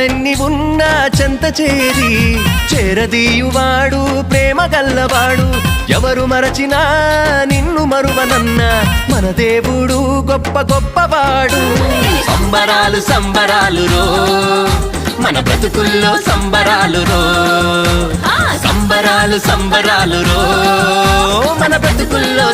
కష్టాలెన్ని ఉన్నా చెంత చేరి చేరదీయువాడు ప్రేమ గల్లవాడు. ఎవరు మరచినా నిన్ను మరువనన్న మన దేవుడు గొప్ప గొప్పవాడు. సంబరాలు సంబరాలు రో మన బ్రతుకుల్లో సంబరాలు రో, సంబరాలు సంబరాలు రో మన బ్రతుకుల్లో